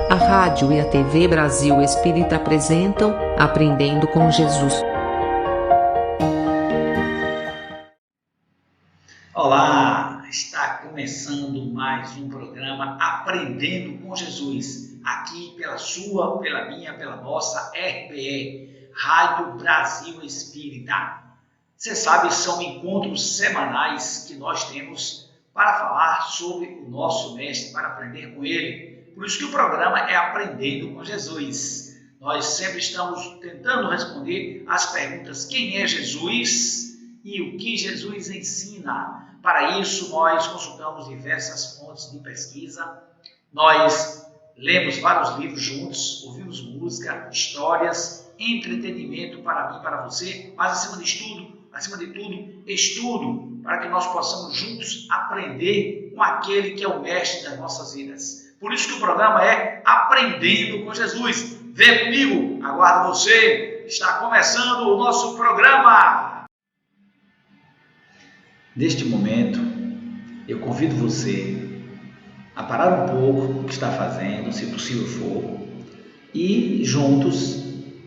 A rádio e a TV Brasil Espírita apresentam Aprendendo com Jesus. Olá, está começando mais um programa Aprendendo com Jesus, aqui pela sua, pela minha, pela nossa RBE, Rádio Brasil Espírita. Você sabe, são encontros semanais que nós temos para falar sobre o nosso mestre, para aprender com ele. Por isso que o programa é Aprendendo com Jesus. Nós sempre estamos tentando responder as perguntas: quem é Jesus e o que Jesus ensina? Para isso, nós consultamos diversas fontes de pesquisa, nós lemos vários livros juntos, ouvimos música, histórias, entretenimento para mim e para você, mas acima de tudo, estudo, para que nós possamos juntos aprender com aquele que é o mestre das nossas vidas. Por isso que o programa é Aprendendo com Jesus. Vem comigo, aguardo você. Está começando o nosso programa. Neste momento, eu convido você a parar um pouco o que está fazendo, se possível for, e juntos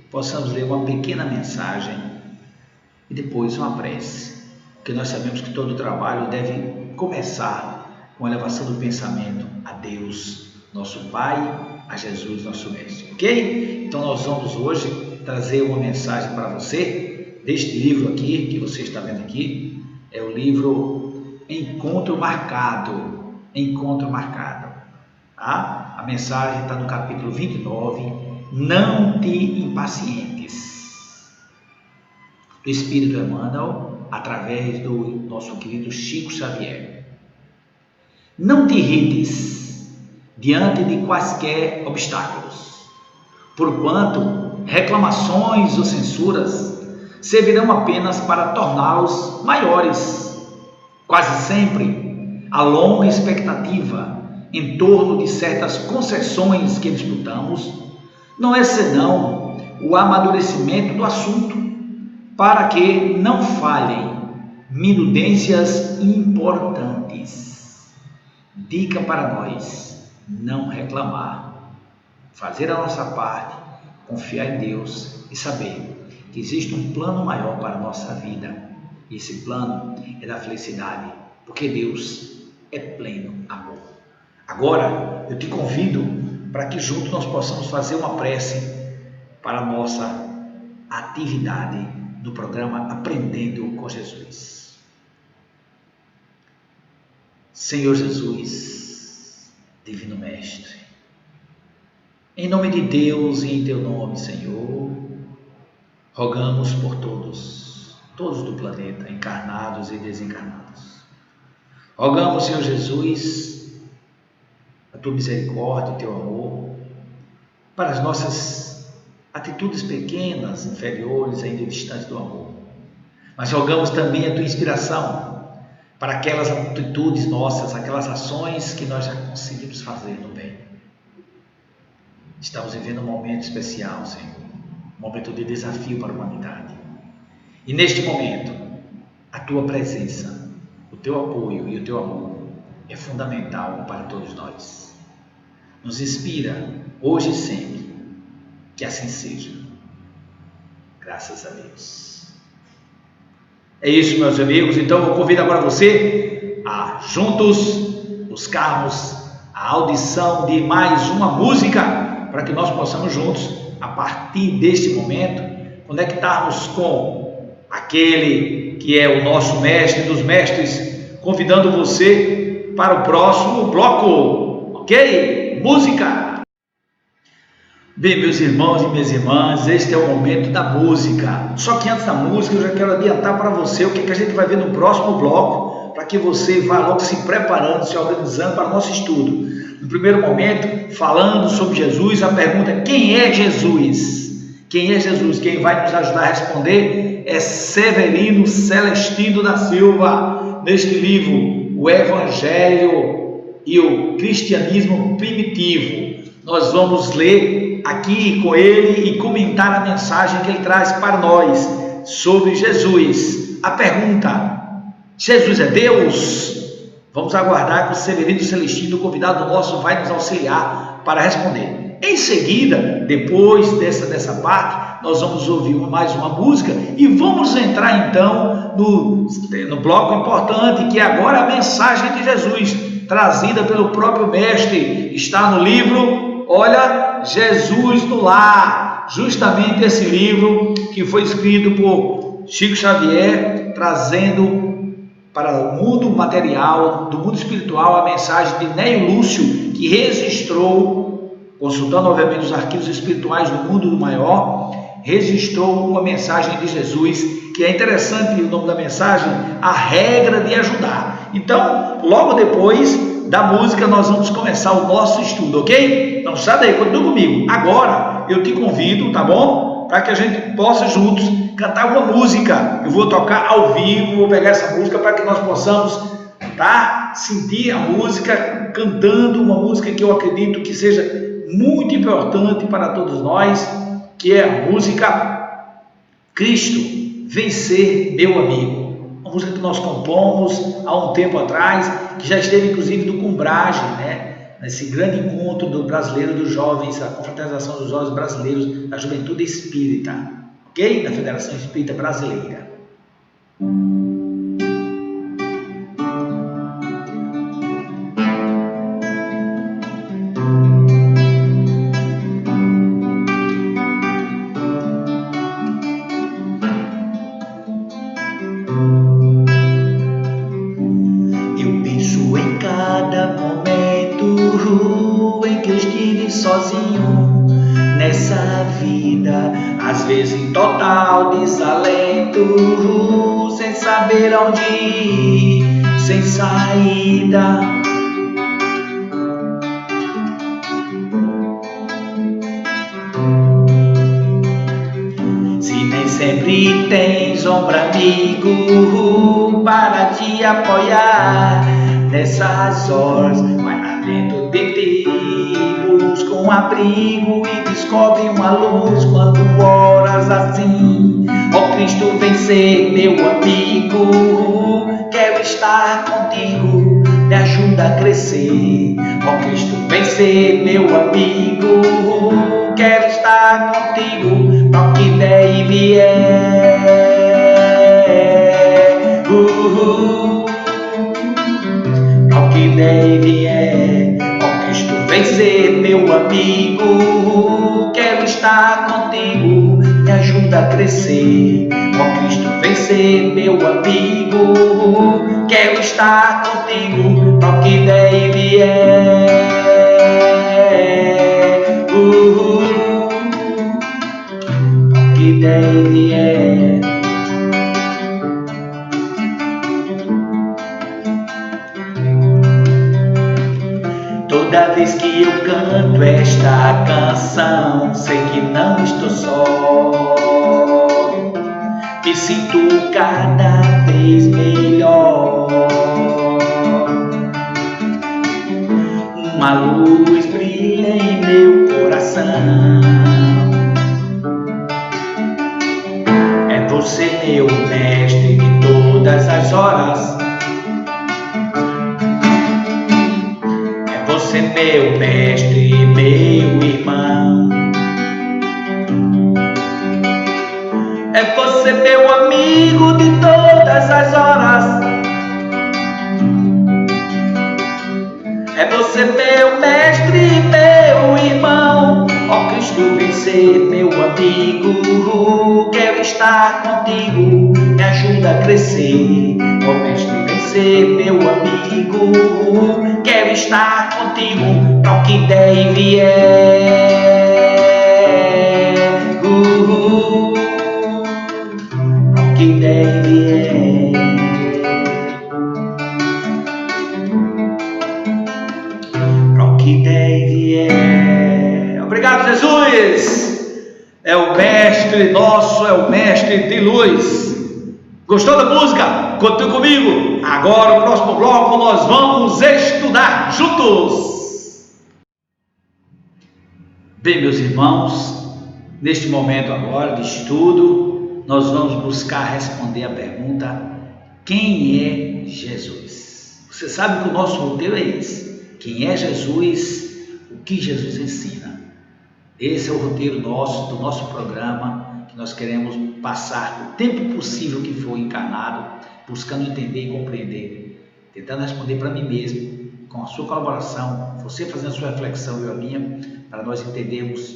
possamos ler uma pequena mensagem e depois uma prece. Porque nós sabemos que todo trabalho deve começar com a elevação do pensamento a Deus, nosso Pai, a Jesus, nosso Mestre. Ok? Então nós vamos hoje trazer uma mensagem para você deste livro aqui, que você está vendo aqui. É o livro Encontro Marcado. Encontro Marcado. Tá? A mensagem está no capítulo 29. Não te impacientes. Do Espírito Emmanuel, através do nosso querido Chico Xavier. Não te irrites diante de quaisquer obstáculos, porquanto reclamações ou censuras servirão apenas para torná-los maiores. Quase sempre, a longa expectativa em torno de certas concessões que disputamos não é senão o amadurecimento do assunto, para que não falhem minudências importantes. Dica para nós: não reclamar, fazer a nossa parte, confiar em Deus e saber que existe um plano maior para a nossa vida. E esse plano é da felicidade, porque Deus é pleno amor. Agora, eu te convido para que juntos nós possamos fazer uma prece para a nossa atividade do programa Aprendendo com Jesus. Senhor Jesus, Divino Mestre, em nome de Deus e em Teu nome, Senhor, rogamos por todos do planeta, encarnados e desencarnados. Rogamos, Senhor Jesus, a Tua misericórdia, o Teu amor, para as nossas atitudes pequenas, inferiores, ainda distantes do amor. Mas rogamos também a Tua inspiração para aquelas atitudes nossas, aquelas ações que nós já conseguimos fazer no bem. Estamos vivendo um momento especial, Senhor, um momento de desafio para a humanidade. E neste momento, a Tua presença, o Teu apoio e o Teu amor é fundamental para todos nós. Nos inspira hoje e sempre, que assim seja. Graças a Deus. É isso, meus amigos. Então eu convido agora você a juntos buscarmos a audição de mais uma música, para que nós possamos juntos, a partir deste momento, conectarmos com aquele que é o nosso mestre dos mestres, convidando você para o próximo bloco. Ok? Música! Bem, meus irmãos e minhas irmãs, este é o momento da música. Só que antes da música, eu já quero adiantar para você o que a gente vai ver no próximo bloco, para que você vá logo se preparando, se organizando para o nosso estudo. No primeiro momento, falando sobre Jesus, a pergunta: quem é Jesus? Quem é Jesus? Quem vai nos ajudar a responder é Severino Celestino da Silva, neste livro, O Evangelho e o Cristianismo Primitivo. Nós vamos ler aqui com ele e comentar a mensagem que ele traz para nós sobre Jesus. A pergunta: Jesus é Deus? Vamos aguardar que o Severino Celestino, convidado nosso, vai nos auxiliar para responder. Em seguida, depois dessa parte, nós vamos ouvir mais uma música e vamos entrar então no bloco importante, que é agora a mensagem de Jesus, trazida pelo próprio Mestre. Está no livro, olha, Jesus no Lar, justamente esse livro que foi escrito por Chico Xavier, trazendo para o mundo material, do mundo espiritual, a mensagem de Neio Lúcio, que registrou, consultando obviamente os arquivos espirituais do mundo do maior, registrou uma mensagem de Jesus, que é interessante o nome da mensagem, a regra de ajudar. Então, logo depois da música, nós vamos começar o nosso estudo, ok? Então, sai daí, continua comigo. Agora, eu te convido, tá bom? Para que a gente possa juntos cantar uma música. Eu vou tocar ao vivo, vou pegar essa música para que nós possamos, tá? Sentir a música, cantando uma música que eu acredito que seja muito importante para todos nós, que é a música Cristo, Vencer Meu Amigo. Uma música que nós compomos há um tempo atrás, que já esteve inclusive no Cumbrage, né? Nesse grande encontro do brasileiro dos jovens, a confraternização dos jovens brasileiros da juventude espírita, ok? Da Federação Espírita Brasileira. Eu penso em cada momento em que eu estive sozinho nessa vida, às vezes em total desalento, sem saber aonde ir, sem saída. Se nem sempre tens ombro amigo para te apoiar nessas horas, vai lá dentro de ti, busca um abrigo e descobre uma luz quando oras assim. Ó Cristo, vencer meu amigo, quero estar contigo, me ajuda a crescer. Ó Cristo, vencer meu amigo, quero estar contigo, para o que der e vier. Ao que der e vier, ó Cristo, vencer meu amigo, quero estar contigo, me ajuda a crescer. Ó Cristo, vencer meu amigo, quero estar contigo, ao que der e vier. Ao que der e vier. Toda vez que eu canto esta canção, sei que não estou só. Me sinto cada vez melhor. Uma luz brilha em meu coração. É você, meu mestre de todas as horas. Você, meu mestre, meu irmão. É você, meu amigo de todas as horas. É você, meu mestre, meu irmão. Ó Cristo, vencer meu amigo, quero estar contigo, me ajuda a crescer. Ó mestre, vencer meu amigo, quero estar contigo, para o que der e vier. Para o que der e vier. Para o que der e vier. Obrigado, Jesus! É o mestre nosso, é o mestre de luz. Gostou da música? Continue comigo. Agora, o próximo bloco, nós vamos estudar juntos. Bem, meus irmãos, neste momento agora de estudo, nós vamos buscar responder a pergunta: quem é Jesus? Você sabe que o nosso roteiro é esse. Quem é Jesus? O que Jesus ensina? Esse é o roteiro nosso, do nosso programa, que nós queremos passar o tempo possível que for encarnado, buscando entender e compreender, tentando responder para mim mesmo, com a sua colaboração, você fazendo a sua reflexão e a minha, para nós entendermos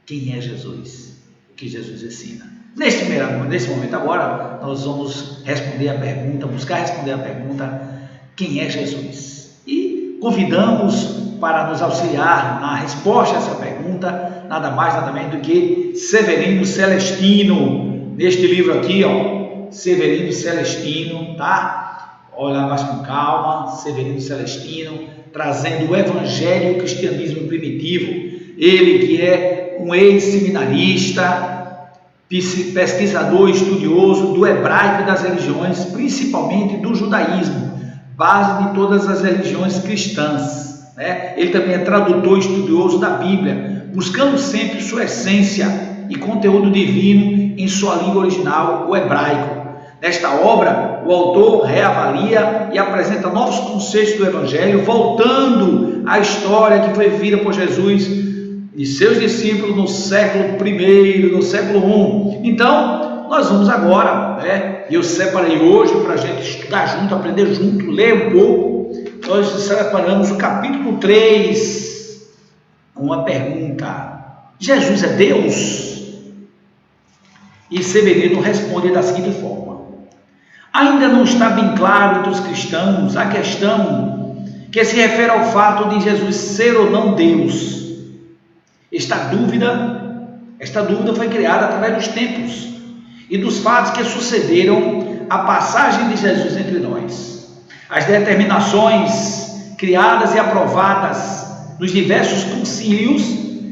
quem é Jesus, o que Jesus ensina. Nesse momento agora, nós vamos responder a pergunta, buscar responder a pergunta, quem é Jesus? E convidamos para nos auxiliar na resposta a essa pergunta, nada mais, nada menos do que Severino Celestino, neste livro aqui, ó, Severino Celestino, tá? Olha mais com calma, Severino Celestino, trazendo o Evangelho e o Cristianismo Primitivo, ele que é um ex-seminarista, pesquisador estudioso do hebraico e das religiões, principalmente do judaísmo, base de todas as religiões cristãs, né? Ele também é tradutor estudioso da Bíblia, buscando sempre sua essência e conteúdo divino em sua língua original, o hebraico. Nesta obra, o autor reavalia e apresenta novos conceitos do Evangelho, voltando à história que foi vivida por Jesus e seus discípulos no século I, no século I. Então, nós vamos agora, né? Eu separei hoje para a gente estudar junto, aprender junto, ler um pouco. Nós separamos o capítulo 3, uma pergunta: Jesus é Deus? E Severino responde da seguinte forma: ainda não está bem claro entre os cristãos a questão que se refere ao fato de Jesus ser ou não Deus. Esta dúvida foi criada através dos tempos e dos fatos que sucederam à passagem de Jesus entre nós. As determinações criadas e aprovadas nos diversos concílios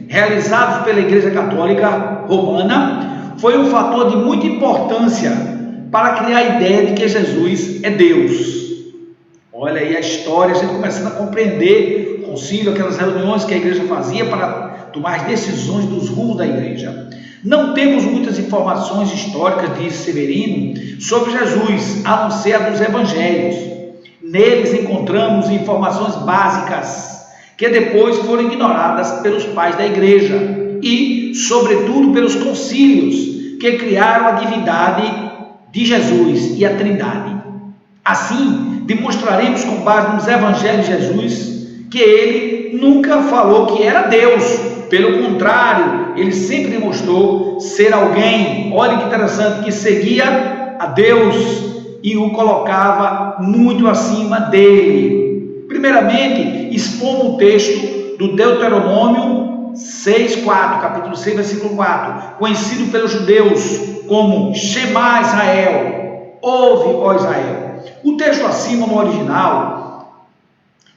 realizados pela Igreja Católica Romana foi um fator de muita importância para criar a ideia de que Jesus é Deus. Olha aí a história, a gente começando a compreender o concílio, aquelas reuniões que a igreja fazia para tomar as decisões dos rumos da igreja. Não temos muitas informações históricas, diz Severino, sobre Jesus, a não ser a dos evangelhos. Neles encontramos informações básicas que depois foram ignoradas pelos pais da igreja e, sobretudo, pelos concílios que criaram a divindade de Jesus e a Trindade. Assim, demonstraremos com base nos evangelhos de Jesus que ele nunca falou que era Deus. Pelo contrário, ele sempre demonstrou ser alguém, olha que interessante, que seguia a Deus e o colocava muito acima dele. Primeiramente, expomos o texto do Deuteronômio 6:4, capítulo 6, versículo 4, conhecido pelos judeus como Shema Israel, ouve, ó Israel. O texto acima no original,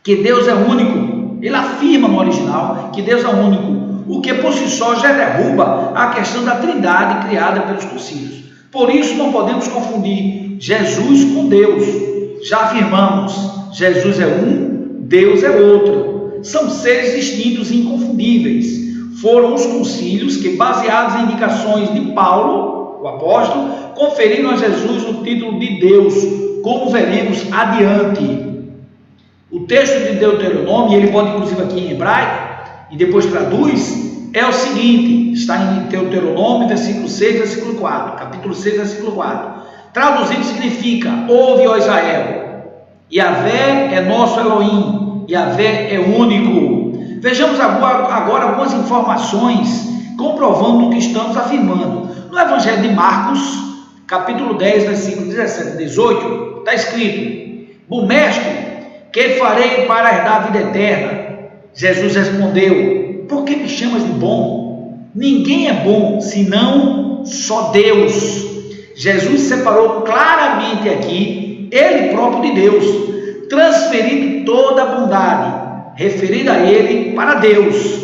que Deus é único, ele afirma no original que Deus é único, o que por si só já derruba a questão da trindade criada pelos concílios. Por isso não podemos confundir Jesus com Deus. Já afirmamos, Jesus é um, Deus é outro. São seres distintos e inconfundíveis. Foram os concílios que, baseados em indicações de Paulo, o apóstolo, conferiram a Jesus o título de Deus, como veremos adiante. O texto de Deuteronômio, ele pode inclusive aqui em hebraico, e depois traduz, é o seguinte, está em Deuteronômio, versículo 6, versículo 4, capítulo 6, versículo 4. Traduzido significa: ouve, ó Israel, Yahvé é nosso Elohim, Yahvé é único. Vejamos agora algumas informações comprovando o que estamos afirmando. No Evangelho de Marcos, capítulo 10, versículo 17 e 18, está escrito: bom mestre, que farei para herdar a vida eterna? Jesus respondeu: por que me chamas de bom? Ninguém é bom, senão só Deus. Jesus separou claramente aqui, ele próprio de Deus, transferindo toda a bondade referida a ele para Deus.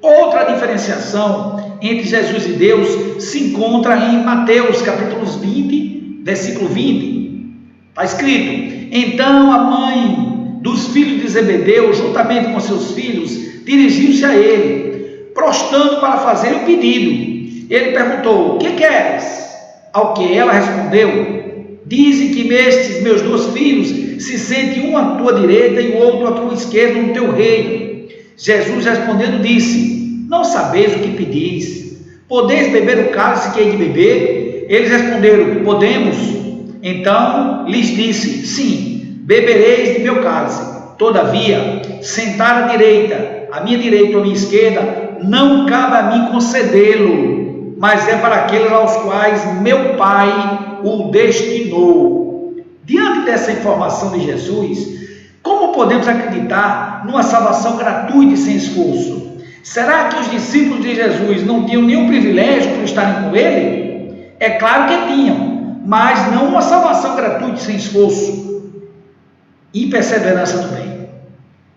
Outra diferenciação entre Jesus e Deus se encontra em Mateus, capítulos 20, versículo 20. Está escrito: então a mãe dos filhos de Zebedeu, juntamente com seus filhos, dirigiu-se a ele, prostrando para fazer o pedido. Ele perguntou: o que queres? Ao que ela respondeu: dizem que estes meus 2 filhos se sentem um à tua direita e o outro à tua esquerda no teu reino. Jesus respondendo disse: não sabeis o que pedis? Podeis beber o cálice que hei de beber? Eles responderam, podemos. Então lhes disse, sim, bebereis de meu cálice. Todavia, sentar à direita, à minha direita ou à minha esquerda, não cabe a mim concedê-lo, mas é para aqueles aos quais meu Pai o destinou. Diante dessa informação de Jesus, como podemos acreditar numa salvação gratuita e sem esforço? Será que os discípulos de Jesus não tinham nenhum privilégio por estarem com ele? É claro que tinham, mas não uma salvação gratuita e sem esforço e perseverança no bem.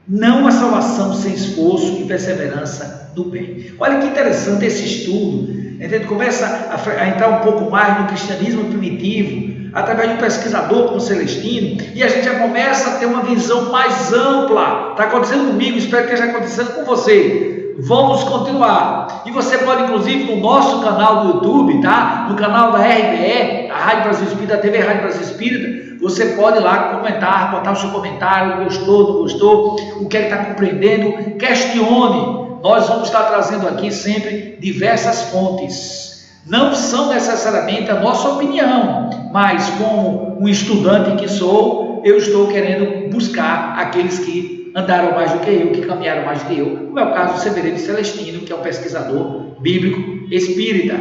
Não uma salvação sem esforço e perseverança no bem. Olha que interessante esse estudo. A gente começa a entrar um pouco mais no cristianismo primitivo, através de um pesquisador como Celestino, e a gente já começa a ter uma visão mais ampla. Está acontecendo comigo, espero que esteja acontecendo com você. Vamos continuar. E você pode, inclusive, no nosso canal do YouTube, tá? No canal da RBE, a Rádio Brasil Espírita, a TV Rádio Brasil Espírita, você pode ir lá comentar, botar o seu comentário, gostou, não gostou, o que ele está compreendendo, questione. Nós vamos estar trazendo aqui sempre diversas fontes. Não são necessariamente a nossa opinião, mas como um estudante que sou, eu estou querendo buscar aqueles que andaram mais do que eu, que caminharam mais do que eu, como é o caso do Severino Celestino, que é um pesquisador bíblico espírita,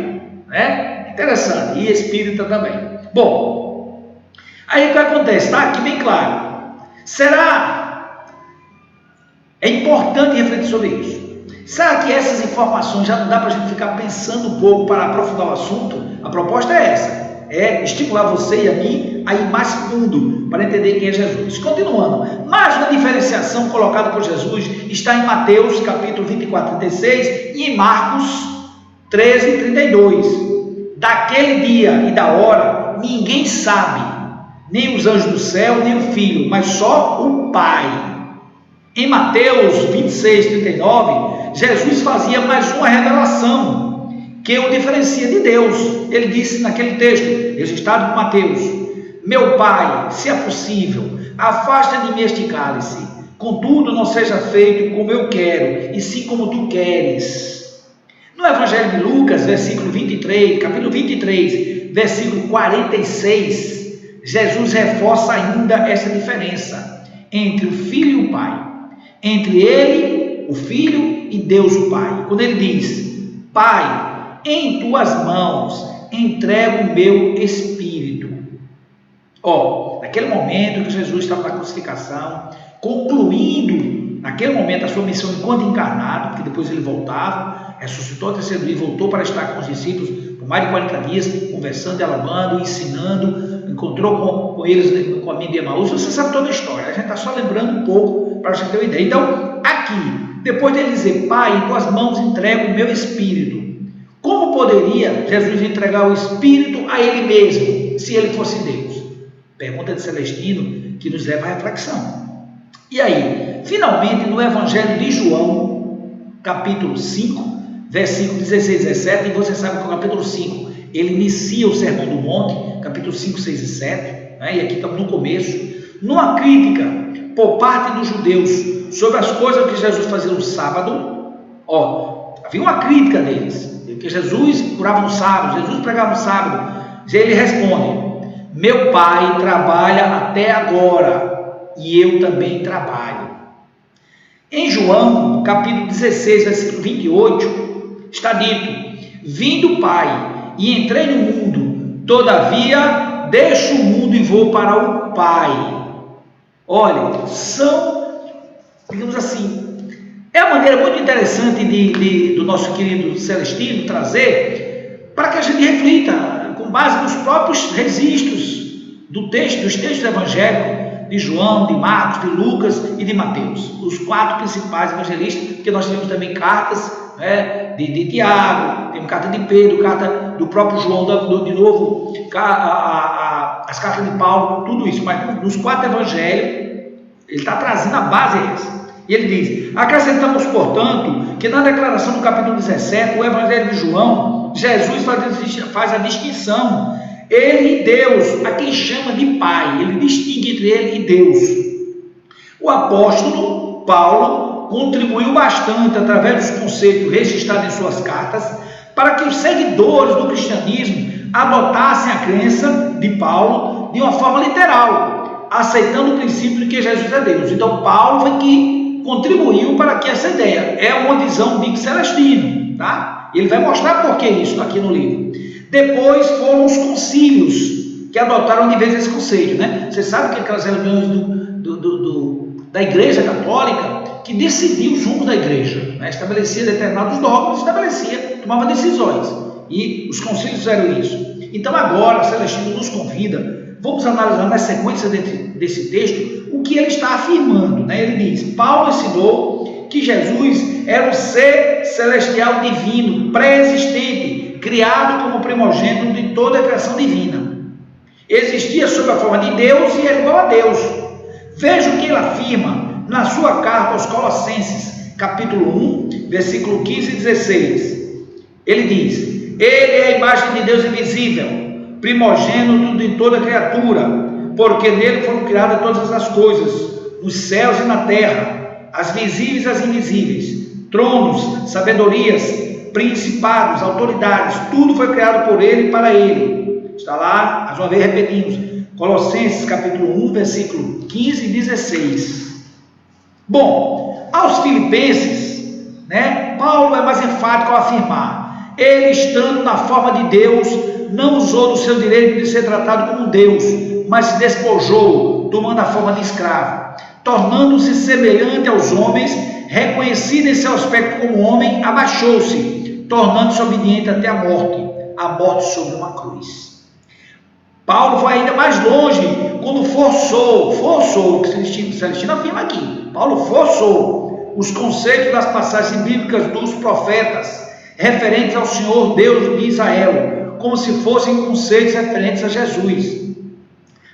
né? Interessante, e espírita também. Bom, aí o que acontece? Está aqui bem claro. Será? É importante refletir sobre isso. Será que essas informações já não dá para a gente ficar pensando um pouco para aprofundar o assunto? A proposta é essa. É estimular você e a mim a ir mais fundo para entender quem é Jesus. Continuando, mais uma diferenciação colocada por Jesus está em Mateus capítulo 24, 36 e em Marcos 13, 32. Daquele dia e da hora ninguém sabe, nem os anjos do céu, nem o Filho, mas só o Pai. Em Mateus 26, 39, Jesus fazia mais uma revelação que o diferencia de Deus. Ele disse naquele texto, registrado por Mateus, meu Pai, se é possível, afasta de mim este cálice, contudo não seja feito como eu quero, e sim como tu queres. No Evangelho de Lucas, capítulo 23, versículo 46, Jesus reforça ainda essa diferença entre o Filho e o Pai, entre ele, o Filho, e Deus o Pai. Quando ele diz, Pai, em tuas mãos entrego o meu espírito. Naquele momento que Jesus estava na crucificação, concluindo naquele momento a sua missão enquanto encarnado, porque depois ele voltava, ressuscitou ao terceiro dia, voltou para estar com os discípulos por mais de 40 dias, conversando, dialogando, ensinando, encontrou com eles no caminho de Emaús. Você sabe toda a história, a gente está só lembrando um pouco para a gente ter uma ideia. Então, aqui, depois de ele dizer, Pai, em tuas mãos entrego o meu espírito, como poderia Jesus entregar o espírito a ele mesmo, se ele fosse Deus? Pergunta de Celestino, que nos leva à reflexão. E aí, finalmente, no Evangelho de João, capítulo 5, versículo 16 e 17, e você sabe que o capítulo 5, ele inicia o Sermão do Monte, capítulo 5, 6 e 7, né? E aqui estamos no começo, numa crítica por parte dos judeus sobre as coisas que Jesus fazia no sábado. Havia uma crítica deles, que Jesus curava no sábado, Jesus pregava no sábado. Ele responde, meu Pai trabalha até agora, e eu também trabalho. Em João, capítulo 16, versículo 28, está dito, vim do Pai, e entrei no mundo, todavia deixo o mundo e vou para o Pai. Olha, são, digamos assim, é uma maneira muito interessante do nosso querido Celestino trazer, para que a gente reflita, com base nos próprios registros dos textos evangélicos, de João, de Marcos, de Lucas e de Mateus, os 4 principais evangelistas, porque nós temos também cartas, né, de Tiago, temos carta de Pedro, carta do próprio João, de novo, as cartas de Paulo, tudo isso, mas nos 4 evangelhos, ele está trazendo a base essa. E ele diz, acrescentamos, portanto, que na declaração do capítulo 17, o Evangelho de João, Jesus faz a distinção, ele e Deus, a quem chama de Pai, ele distingue entre ele e Deus. O apóstolo Paulo contribuiu bastante através dos conceitos registrados em suas cartas para que os seguidores do cristianismo adotassem a crença de Paulo de uma forma literal, aceitando o princípio de que Jesus é Deus. Então Paulo foi que contribuiu para que essa ideia é uma visão de Celestino, tá? Ele vai mostrar por que isso aqui no livro. Depois foram os concílios que adotaram de vez esse conceito, né? Você sabe que aquelas reuniões da Igreja Católica que decidiu junto da Igreja, né? Estabelecia determinados dogmas, tomava decisões, e os concílios fizeram isso. Então agora Celestino nos convida, vamos analisar na sequência desse texto o que ele está afirmando, né? Ele diz: Paulo ensinou que Jesus era um ser celestial divino, pré-existente, criado como primogênito de toda a criação divina. Existia sob a forma de Deus e era igual a Deus. Veja o que ele afirma na sua carta aos Colossenses, capítulo 1, versículo 15 e 16. Ele diz: Ele é a imagem de Deus invisível, primogênito de toda criatura, porque nele foram criadas todas as coisas, nos céus e na terra, as visíveis e as invisíveis, tronos, sabedorias, principados, autoridades, tudo foi criado por ele e para ele. Está lá, mais uma vez repetimos, Colossenses capítulo 1, versículo 15 e 16. Bom, aos Filipenses, né, Paulo é mais enfático ao afirmar: ele, estando na forma de Deus, não usou do seu direito de ser tratado como Deus, mas se despojou, tomando a forma de escravo, tornando-se semelhante aos homens, reconhecido em seu aspecto como homem, abaixou-se, tornando-se obediente até a morte sobre uma cruz. Paulo vai ainda mais longe, quando forçou o que Celestino afirma aqui. Paulo forçou os conceitos das passagens bíblicas dos profetas, referentes ao Senhor Deus de Israel, como se fossem conceitos referentes a Jesus.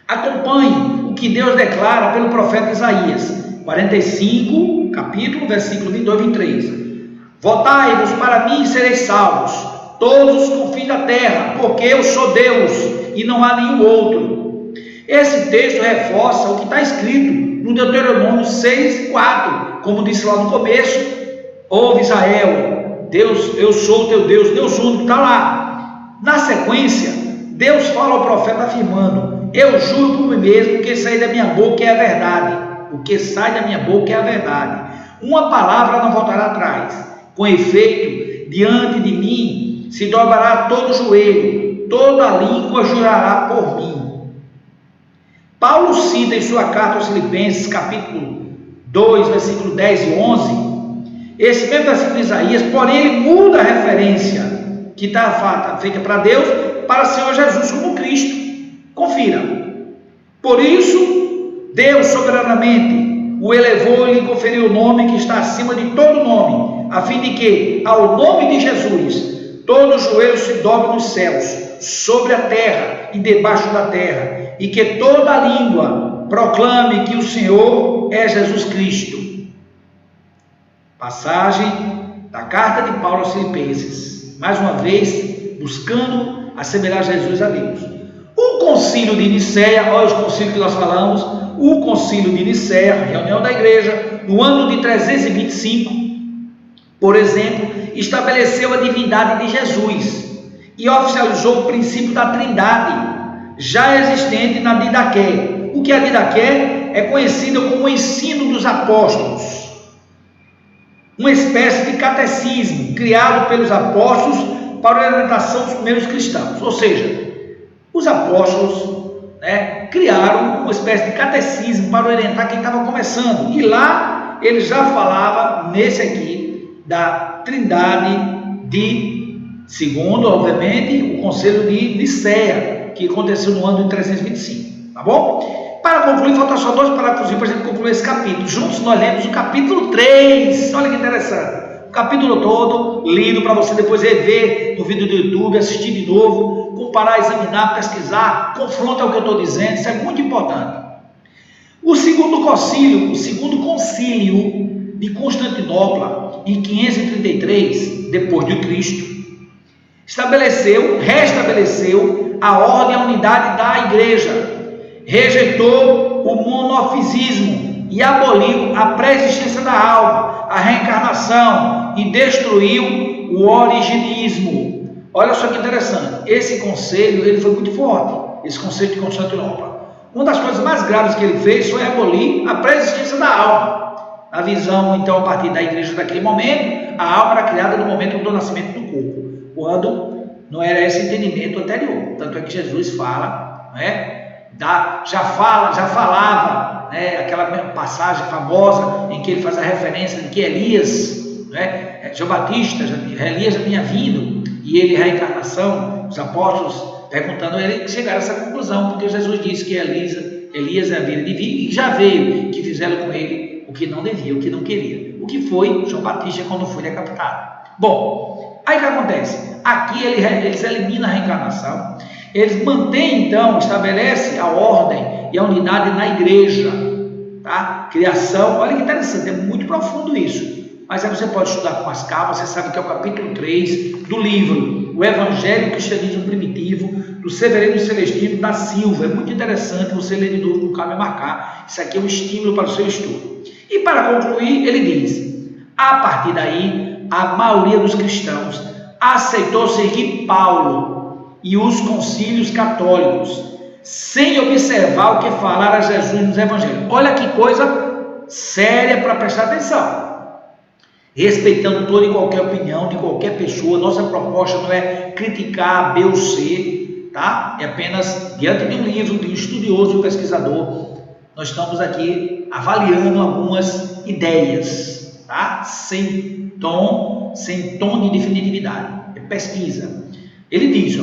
Acompanhe o que Deus declara pelo profeta Isaías, 45, capítulo, versículo 22 e 23. Voltai-vos para mim e sereis salvos, todos os confins da terra, porque eu sou Deus e não há nenhum outro. Esse texto reforça o que está escrito no Deuteronômio 6:4, como disse lá no começo: ouve Israel, Deus, eu sou o teu Deus, Deus único, está lá. Na sequência, Deus fala ao profeta afirmando: eu juro por mim mesmo que sai da minha boca é a verdade. O que sai da minha boca é a verdade. Uma palavra não voltará atrás. Com efeito, diante de mim se dobrará todo o joelho, toda a língua jurará por mim. Paulo cita em sua carta aos Filipenses, capítulo 2, versículo 10 e 11, esse mesmo versículo de Isaías, porém ele muda a referência que está feita para Deus, para o Senhor Jesus como Cristo. Confira. Por isso, Deus soberanamente o elevou e lhe conferiu o nome que está acima de todo nome, a fim de que, ao nome de Jesus, todo joelho se dobre nos céus, sobre a terra e debaixo da terra, e que toda língua proclame que o Senhor é Jesus Cristo. Passagem da carta de Paulo aos Filipenses, mais uma vez buscando assemelhar Jesus a Deus. O concílio de Nicéia, olha os concílios que nós falamos, o concílio de Nicéia, reunião da igreja, no ano de 325, por exemplo, estabeleceu a divindade de Jesus e oficializou o princípio da trindade, já existente na Didaqué. O que é a Didaqué? É conhecida como o ensino dos apóstolos, uma espécie de catecismo criado pelos apóstolos para a orientação dos primeiros cristãos. Ou seja, os apóstolos, criaram uma espécie de catecismo para orientar quem estava começando, e lá ele já falava, nesse aqui, da trindade segundo, obviamente, o concílio de Nicéia, que aconteceu no ano de 325, tá bom? Para concluir, faltam só 2 parágrafos para a gente concluir esse capítulo. Juntos nós lemos o capítulo 3, olha que interessante, o capítulo todo lido para você depois rever no vídeo do YouTube, assistir de novo, comparar, examinar, pesquisar, confronta o que eu estou dizendo, isso é muito importante. O segundo concílio de Constantinopla, em 533 depois de Cristo, restabeleceu a ordem e a unidade da igreja, rejeitou o monofisismo e aboliu a pré-existência da alma, a reencarnação e destruiu o originismo. Olha só que interessante, esse conselho ele foi muito forte, esse conselho de Constantinopla. Uma das coisas mais graves que ele fez foi abolir a pré-existência da alma. A visão, então, a partir da igreja daquele momento, a alma era criada no momento do nascimento do corpo, quando não era esse entendimento anterior. Tanto é que Jesus fala, já falava, aquela passagem famosa em que ele faz a referência de que Elias, João Batista, Elias já tinha vindo, e ele, reencarnação, os apóstolos perguntando a ele, que chegaram a essa conclusão, porque Jesus disse que Elias havia de vir e já veio, que fizeram com ele o que não devia, o que não queria. O que foi João Batista quando foi decapitado. Bom, aí o que acontece? Aqui eles eliminam a reencarnação, eles mantêm então, estabelecem a ordem e a unidade na igreja, tá? Criação, olha que interessante, é muito profundo isso, mas aí você pode estudar com mais calma, você sabe que é o capítulo 3 do livro, o Evangelho e o Cristianismo Primitivo, do Severino Celestino da Silva. É muito interessante você ler de novo, com calma e marcar, isso aqui é um estímulo para o seu estudo. E para concluir, ele diz, a partir daí, a maioria dos cristãos aceitou seguir Paulo e os concílios católicos, sem observar o que falara Jesus nos evangelhos. Olha que coisa séria para prestar atenção. Respeitando toda e qualquer opinião de qualquer pessoa, nossa proposta não é criticar A, B ou C, tá? É apenas diante de um livro, de um estudioso, um pesquisador, nós estamos aqui avaliando algumas ideias, tá? Sem tom de definitividade, é pesquisa. Ele diz,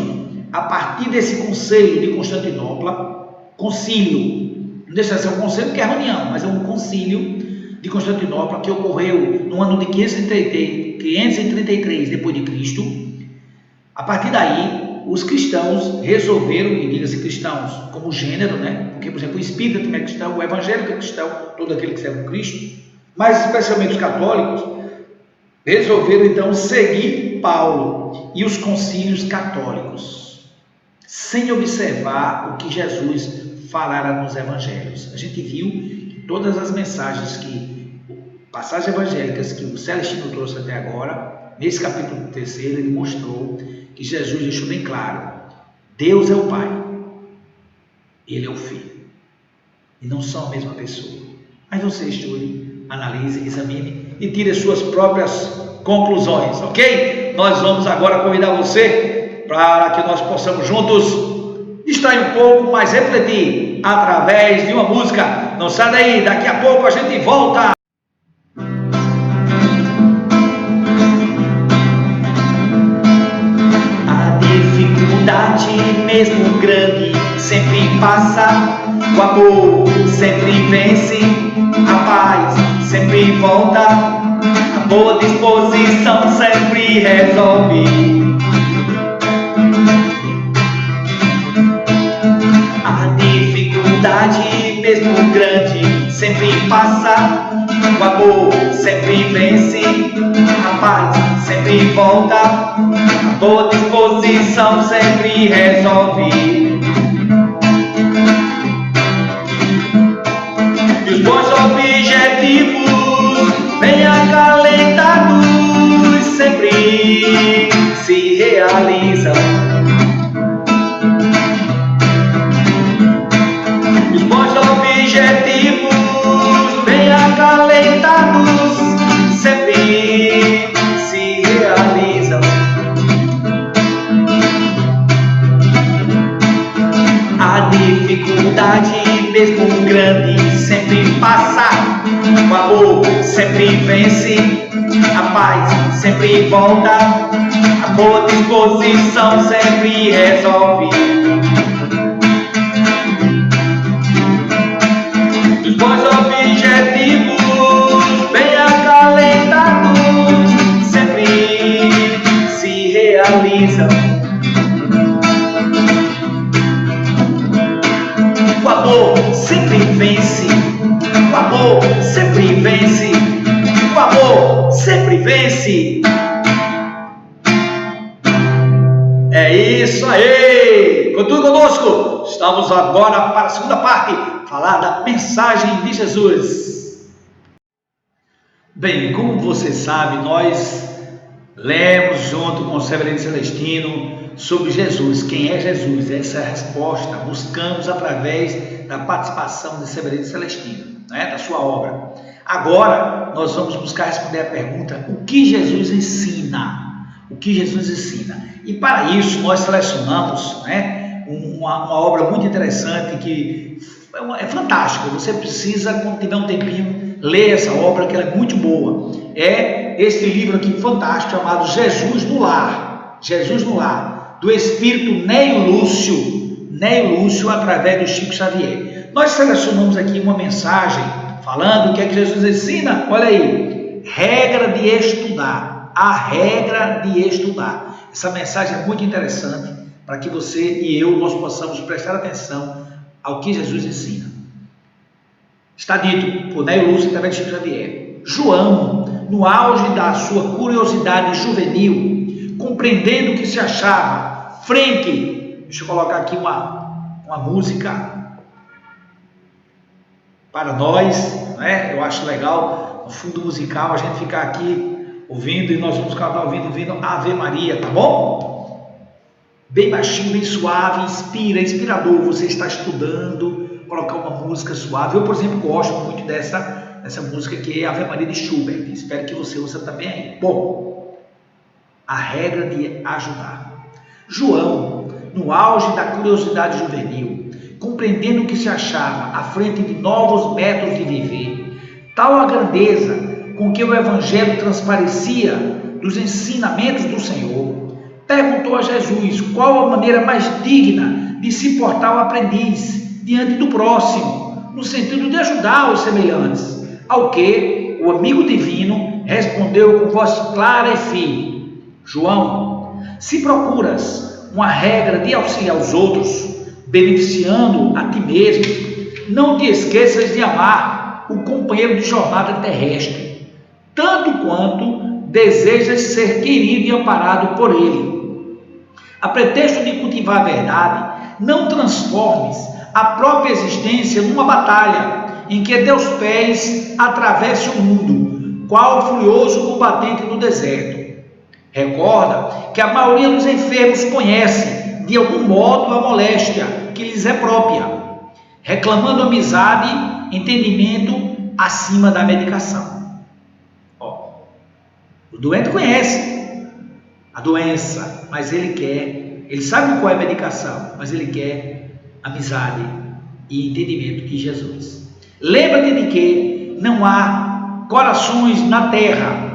a partir desse conselho de Constantinopla, concílio, não deixa de ser um conselho que é reunião, mas é um concílio de Constantinopla que ocorreu no ano de 533 depois de Cristo. A partir daí, os cristãos resolveram, e diga-se cristãos como gênero, porque, por exemplo, o espírita também é cristão, o evangélico é cristão, todo aquele que serve a Cristo, mas especialmente os católicos, resolveram então seguir Paulo e os concílios católicos, sem observar o que Jesus falara nos evangelhos. A gente viu que todas as mensagens passagens evangélicas que o Celestino trouxe até agora, nesse capítulo 3, ele mostrou que Jesus deixou bem claro, Deus é o Pai, Ele é o Filho, e não são a mesma pessoa. Aí você estude, analise, examine e tire as suas próprias conclusões, ok? Nós vamos agora convidar você para que nós possamos juntos distrair um pouco, mas refletir através de uma música. Não sai daí, daqui a pouco a gente volta. Mesmo grande, sempre passa, o amor sempre vence, a paz sempre volta, a boa disposição sempre resolve. A dificuldade, mesmo grande, sempre passa, o amor sempre vence, a paz sempre volta, a boa disposição sempre resolve. E os bons objetivos bem acalentados sempre se realizam. Os bons objetivos bem acalentados sempre se realizam. A dificuldade, mesmo grande, sempre passa, o amor sempre vence, a paz sempre volta, a boa disposição sempre resolve. Os bons objetivos bem acalentados sempre se realizam. O amor sempre vence, o amor sempre vence, o amor sempre vence. É isso aí! Continue conosco! Estamos agora para a segunda parte, falar da mensagem de Jesus. Bem, como você sabe, nós lemos junto com o Severino Celestino sobre Jesus. Quem é Jesus? Essa é a resposta. Buscamos através da participação de Severino Celestino, da sua obra. Agora, nós vamos buscar responder a pergunta: o que Jesus ensina? O que Jesus ensina? E para isso, nós selecionamos uma obra muito interessante que é fantástica. Você precisa, quando tiver um tempinho, ler essa obra, que ela é muito boa. É este livro aqui fantástico, chamado Jesus no Lar. Jesus no Lar, do espírito Neio Lúcio, através do Chico Xavier. Nós selecionamos aqui uma mensagem falando o que é que Jesus ensina. Olha aí, regra de estudar. A regra de estudar. Essa mensagem é muito interessante para que você e eu nós possamos prestar atenção ao que Jesus ensina. Está dito por Neio Lúcio através de Chico Xavier. João, no auge da sua curiosidade juvenil, compreendendo que se achava frente, deixa eu colocar aqui uma música para nós, eu acho legal, no fundo musical, a gente ficar aqui ouvindo, e nós vamos estar ouvindo Ave Maria, tá bom? Bem baixinho, bem suave, inspirador. Você está estudando, colocar uma música suave. Eu, por exemplo, gosto muito dessa música que é Ave Maria de Schubert. Espero que você ouça também aí. Bom, a regra de ajudar. João, no auge da curiosidade juvenil, compreendendo que se achava à frente de novos métodos de viver, tal a grandeza com que o Evangelho transparecia dos ensinamentos do Senhor, perguntou a Jesus qual a maneira mais digna de se portar o aprendiz diante do próximo, no sentido de ajudar os semelhantes, ao que o amigo divino respondeu com voz clara e firme: João, se procuras uma regra de auxiliar os outros, beneficiando a ti mesmo, não te esqueças de amar o companheiro de jornada terrestre, tanto quanto desejas ser querido e amparado por ele. A pretexto de cultivar a verdade, não transformes a própria existência numa batalha em que teus pés atravessem o mundo, qual furioso combatente no deserto. Recorda que a maioria dos enfermos conhece, de algum modo, a moléstia que lhes é própria, reclamando amizade, entendimento acima da medicação. O doente conhece a doença, mas ele sabe qual é a medicação, mas ele quer amizade e entendimento de Jesus. Lembra-te de que não há corações na terra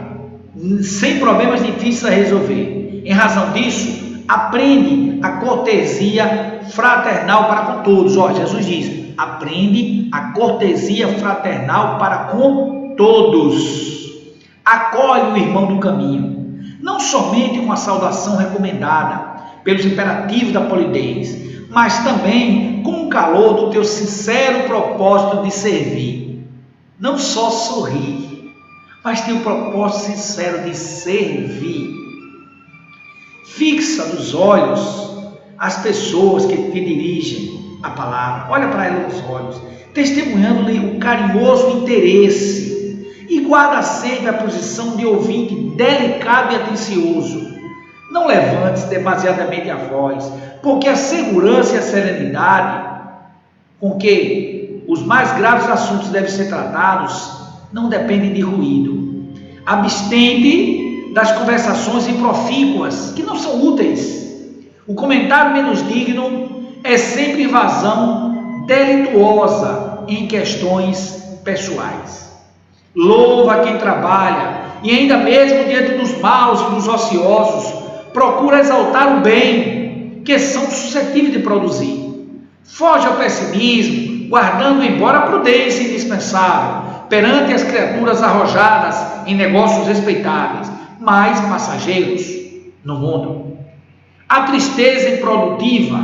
sem problemas difíceis a resolver. Em razão disso, aprende a cortesia fraternal para com todos. Jesus diz: aprende a cortesia fraternal para com todos. Acolhe o irmão do caminho, não somente com a saudação recomendada pelos imperativos da polidez, mas também com o calor do teu sincero propósito de servir. Não só sorrir, mas tem o propósito sincero de servir. Fixa nos olhos as pessoas que te dirigem a palavra. Olha para elas nos olhos, testemunhando-lhe o carinhoso interesse, e guarda sempre a posição de ouvinte delicado e atencioso. Não levantes demasiadamente a voz, porque a segurança e a serenidade com que os mais graves assuntos devem ser tratados não dependem de ruído. Abstente das conversações improfícuas, que não são úteis. O comentário menos digno é sempre invasão delituosa em questões pessoais. Louva quem trabalha, e ainda mesmo diante dos maus e dos ociosos, procura exaltar o bem que são suscetíveis de produzir. Foge ao pessimismo, guardando embora a prudência indispensável perante as criaturas arrojadas em negócios respeitáveis, mas passageiros no mundo. A tristeza improdutiva,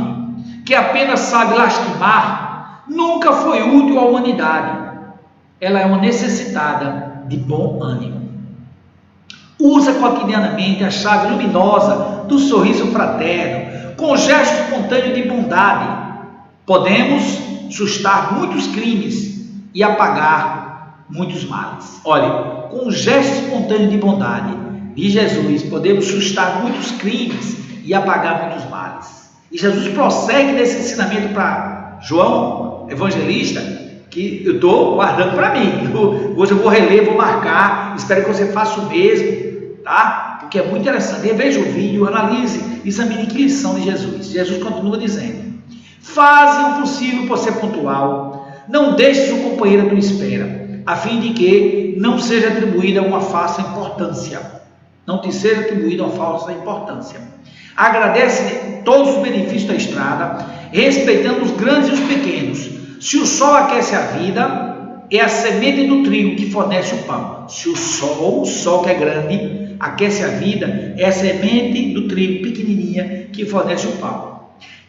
que apenas sabe lastimar, nunca foi útil à humanidade. Ela é uma necessitada de bom ânimo. Usa cotidianamente a chave luminosa do sorriso fraterno, com gesto espontâneo de bondade. Podemos sustar muitos crimes e apagar muitos males. Olha, com um gesto espontâneo de bondade de Jesus, podemos sustar muitos crimes e apagar muitos males. E Jesus prossegue nesse ensinamento para João, evangelista, que eu estou guardando para mim. Hoje eu vou reler, vou marcar, espero que você faça o mesmo, tá? Porque é muito interessante. Reveja o vídeo, analise, examine que lição de Jesus. Jesus continua dizendo: faze o possível por ser pontual, não deixe seu companheiro à tua espera, a fim de que não seja atribuída uma falsa importância. Não te seja atribuída uma falsa importância. Agradece todos os benefícios da estrada, respeitando os grandes e os pequenos. Se o sol aquece a vida, é a semente do trigo que fornece o pão. Se o sol que é grande, aquece a vida, é a semente do trigo pequenininha que fornece o pão.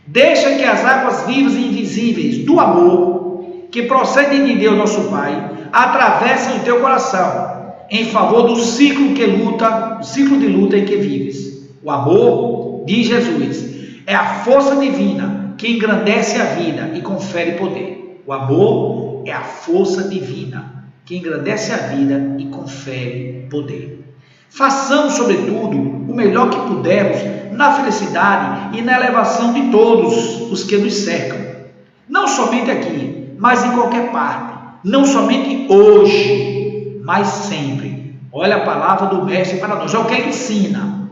Deixa que as águas vivas e invisíveis do amor, que procedem de Deus nosso Pai, atravessem o teu coração, em favor do ciclo de luta em que vives. O amor de Jesus é a força divina que engrandece a vida e confere poder. O amor é a força divina que engrandece a vida e confere poder. Façamos, sobretudo, o melhor que pudermos na felicidade e na elevação de todos os que nos cercam. Não somente aqui, mas em qualquer parte. Não somente hoje, mas sempre. Olha a palavra do Mestre para nós. É o que ele ensina.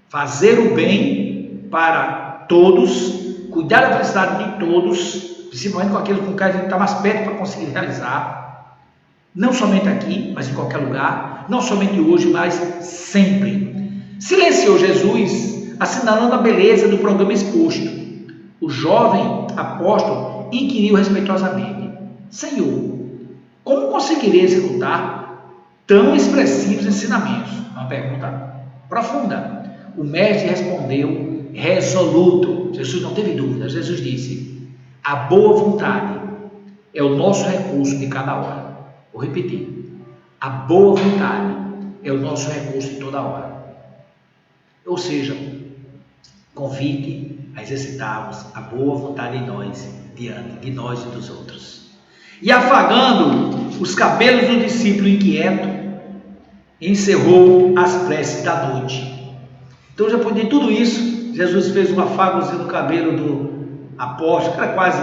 Fazer o bem para todos, cuidar da felicidade de todos, principalmente com aqueles com quem a gente está mais perto para conseguir realizar. Não somente aqui, mas em qualquer lugar. Não somente hoje, mas sempre. Silenciou Jesus, assinalando a beleza do programa exposto. O jovem apóstolo inquiriu respeitosamente: Senhor, como conseguirei executar tão expressivos ensinamentos? Uma pergunta profunda. O mestre respondeu resoluto. Jesus não teve dúvida. Jesus disse: a boa vontade é o nosso recurso de cada hora. Vou repetir: a boa vontade é o nosso recurso de toda hora. Ou seja, convite a exercitarmos a boa vontade em nós, diante de nós e dos outros. E afagando os cabelos do discípulo inquieto, encerrou as preces da noite. Então, depois de tudo isso, Jesus fez um afagozinho no cabelo do apóstolo, que era quase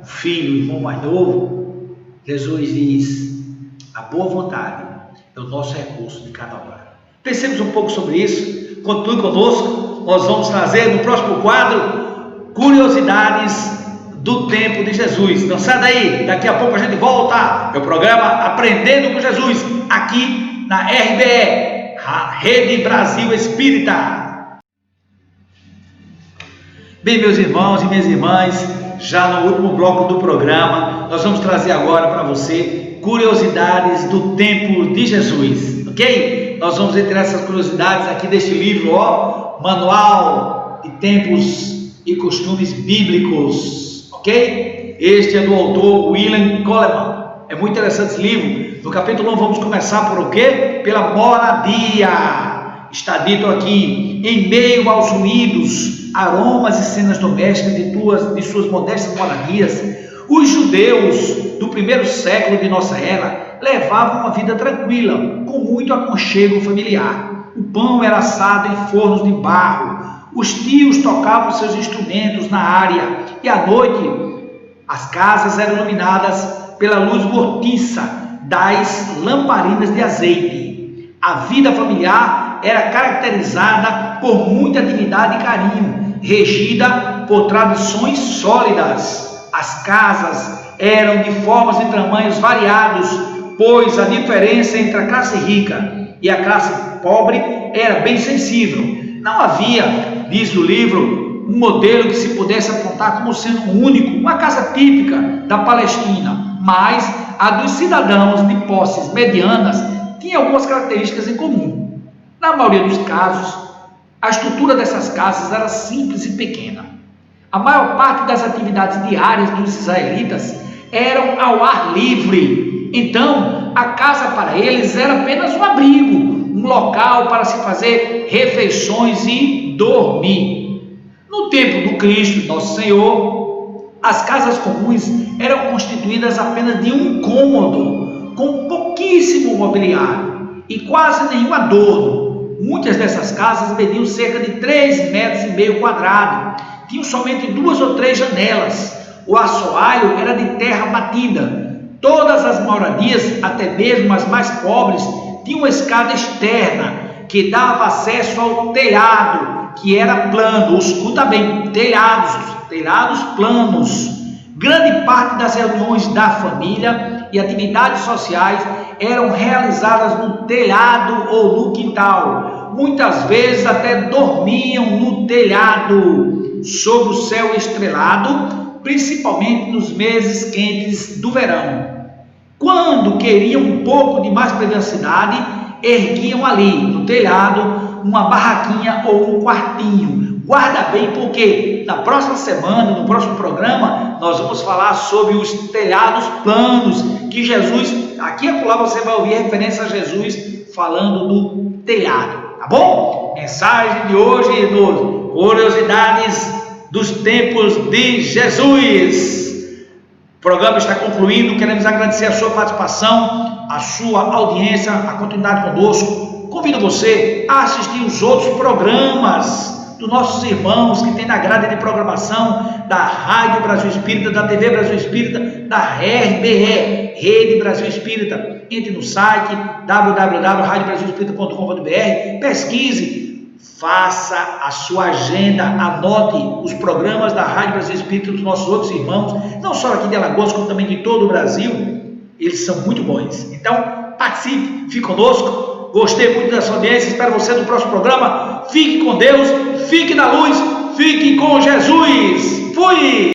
filho, irmão mais novo. Jesus diz: a boa vontade é o nosso recurso de cada hora. Pensemos um pouco sobre isso. Continue conosco. Nós vamos trazer no próximo quadro curiosidades do tempo de Jesus. Não sai daí, daqui a pouco a gente volta. É o programa Aprendendo com Jesus, aqui na RBE, a Rede Brasil Espírita. Bem, meus irmãos e minhas irmãs, já no último bloco do programa, nós vamos trazer agora para você curiosidades do tempo de Jesus, ok? Nós vamos entrar essas curiosidades aqui deste livro, Manual de Tempos e Costumes Bíblicos, ok? Este é do autor William Coleman. É muito interessante esse livro. No capítulo 1 vamos começar por o quê? Pela moradia. Está dito aqui: em meio aos ruídos, aromas e cenas domésticas de suas modestas moradias, os judeus do primeiro século de nossa era levavam uma vida tranquila, com muito aconchego familiar. O pão era assado em fornos de barro, os tios tocavam seus instrumentos na área, e à noite as casas eram iluminadas pela luz mortiça das lamparinas de azeite. A vida familiar era caracterizada por muita dignidade e carinho, regida por tradições sólidas. As casas eram de formas e tamanhos variados, pois a diferença entre a classe rica e a classe pobre era bem sensível. Não havia, diz o livro, um modelo que se pudesse apontar como sendo único, uma casa típica da Palestina, mas a dos cidadãos de posses medianas tinha algumas características em comum. Na maioria dos casos, a estrutura dessas casas era simples e pequena. A maior parte das atividades diárias dos israelitas eram ao ar livre. Então, a casa para eles era apenas um abrigo, um local para se fazer refeições e dormir. No tempo do Cristo, nosso Senhor, as casas comuns eram constituídas apenas de um cômodo, com pouquíssimo mobiliário e quase nenhum adorno. Muitas dessas casas mediam cerca de 3,5 metros quadrados. Tinham somente 2 ou 3 janelas. O assoalho era de terra batida. Todas as moradias, até mesmo as mais pobres, tinham uma escada externa que dava acesso ao telhado, que era plano. Escuta bem, telhados planos. Grande parte das reuniões da família e atividades sociais eram realizadas no telhado ou no quintal. Muitas vezes até dormiam no telhado, sob o céu estrelado, principalmente nos meses quentes do verão. Quando queriam um pouco de mais privacidade, erguiam ali no telhado uma barraquinha ou um quartinho. Guarda bem, porque na próxima semana, no próximo programa, nós vamos falar sobre os telhados planos, que Jesus, aqui e acolá você vai ouvir referência a Jesus falando do telhado, tá bom? Mensagem de hoje dos Curiosidades dos Tempos de Jesus. O programa está concluindo, queremos agradecer a sua participação, a sua audiência, a continuidade conosco. Convido você a assistir os outros programas dos nossos irmãos que tem na grade de programação da Rádio Brasil Espírita, da TV Brasil Espírita, da RBE, Rede Brasil Espírita. Entre no site www.radiobrasilespírita.com.br, pesquise, faça a sua agenda, anote os programas da Rádio Brasil Espírita dos nossos outros irmãos, não só aqui de Alagoas, como também de todo o Brasil. Eles são muito bons. Então, participe, fique conosco. Gostei muito da sua audiência, espero você no próximo programa. Fique com Deus, fique na luz, fique com Jesus. Fui!